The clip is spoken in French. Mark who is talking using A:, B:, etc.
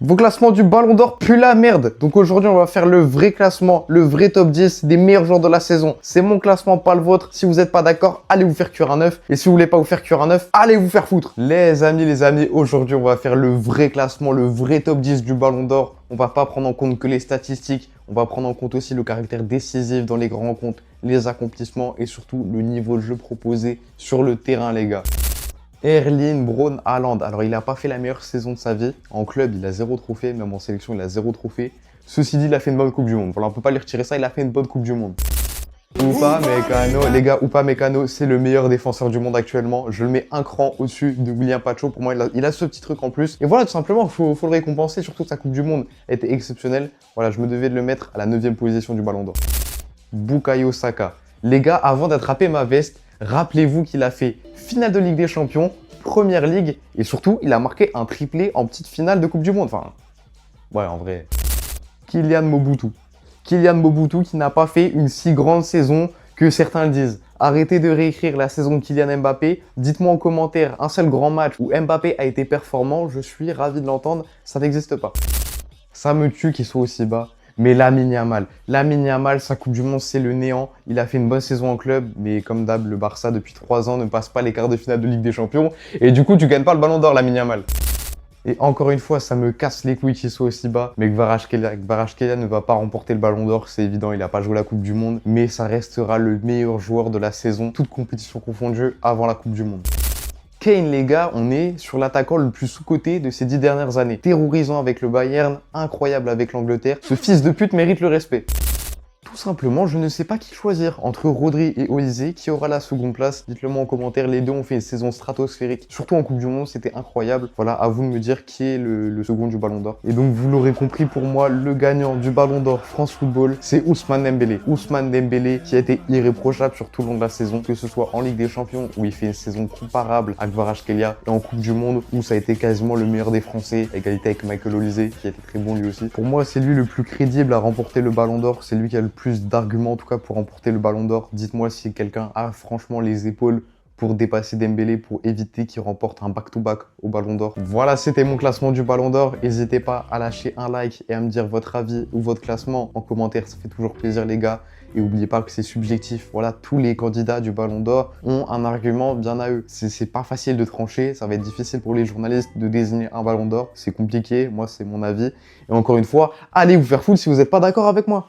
A: Vos classements du Ballon d'Or puent la merde. Donc aujourd'hui, on va faire le vrai classement, le vrai top 10 des meilleurs joueurs de la saison. C'est mon classement, pas le vôtre. Si vous n'êtes pas d'accord, allez vous faire cuire un œuf. Et si vous voulez pas vous faire cuire un œuf, allez vous faire foutre. Les amis, aujourd'hui, on va faire le vrai classement, le vrai top 10 du Ballon d'Or. On va pas prendre en compte que les statistiques. On va prendre en compte aussi le caractère décisif dans les grands rencontres, les accomplissements et surtout le niveau de jeu proposé sur le terrain, les gars. Erling Braut Haaland. Alors, il n'a pas fait la meilleure saison de sa vie. En club, il a 0 trophée. Même en sélection, il a 0 trophée. Ceci dit, il a fait une bonne Coupe du Monde. Voilà, on ne peut pas lui retirer ça. Il a fait une bonne Coupe du Monde. Upamecano, les gars, Upamecano, c'est le meilleur défenseur du monde actuellement. Je le mets un cran au-dessus de William Pacho. Pour moi, il a ce petit truc en plus. Et voilà, tout simplement, il faut le récompenser. Surtout, sa Coupe du Monde était exceptionnelle. Voilà, je me devais de le mettre à la 9e position du Ballon d'Or. Bukayo Saka. Les gars, avant d'attraper ma veste, rappelez-vous qu'il a fait finale de Ligue des Champions, Première Ligue, et surtout, il a marqué un triplé en petite finale de Coupe du Monde. Enfin, ouais, en vrai. Kylian Mobutu. Kylian Mobutu qui n'a pas fait une si grande saison que certains le disent. Arrêtez de réécrire la saison de Kylian Mbappé. Dites-moi en commentaire un seul grand match où Mbappé a été performant. Je suis ravi de l'entendre. Ça n'existe pas. Ça me tue qu'il soit aussi bas. Mais Lamine Yamal, sa Coupe du Monde, c'est le néant. Il a fait une bonne saison en club, mais comme d'hab, le Barça, depuis 3 ans, ne passe pas les quarts de finale de Ligue des Champions. Et du coup, tu gagnes pas le Ballon d'Or, Lamine Yamal. Et encore une fois, ça me casse les couilles qu'il soit aussi bas. Mais Kvaratskhelia ne va pas remporter le Ballon d'Or, c'est évident, il n'a pas joué la Coupe du Monde. Mais ça restera le meilleur joueur de la saison, toute compétition confondue, avant la Coupe du Monde. Kane, les gars, on est sur l'attaquant le plus sous-coté de ces 10 dernières années. Terrorisant avec le Bayern, incroyable avec l'Angleterre. Ce fils de pute mérite le respect. Tout simplement, je ne sais pas qui choisir entre Rodri et Olise. Qui aura la seconde place? Dites-le moi en commentaire. Les deux ont fait une saison stratosphérique. Surtout en Coupe du Monde, c'était incroyable. Voilà, à vous de me dire qui est le second du Ballon d'Or. Et donc, vous l'aurez compris, pour moi, le gagnant du Ballon d'Or France Football, c'est Ousmane Dembélé. Ousmane Dembélé qui a été irréprochable sur tout le long de la saison, que ce soit en Ligue des Champions, où il fait une saison comparable à Kvaratskhelia, et en Coupe du Monde, où ça a été quasiment le meilleur des Français, égalité avec Michael Olise, qui a été très bon lui aussi. Pour moi, c'est lui le plus crédible à remporter le Ballon d'Or. C'est lui qui a le plus d'arguments en tout cas pour remporter le Ballon d'Or. Dites-moi si quelqu'un a franchement les épaules pour dépasser Dembélé, pour éviter qu'il remporte un back-to-back au Ballon d'Or. Voilà, c'était mon classement du Ballon d'Or. N'hésitez pas à lâcher un like et à me dire votre avis ou votre classement en commentaire. Ça fait toujours plaisir, les gars. Et n'oubliez pas que c'est subjectif. Voilà, tous les candidats du Ballon d'Or ont un argument bien à eux. C'est pas facile de trancher. Ça va être difficile pour les journalistes de désigner un Ballon d'Or. C'est compliqué. Moi, c'est mon avis. Et encore une fois, allez vous faire foutre si vous n'êtes pas d'accord avec moi.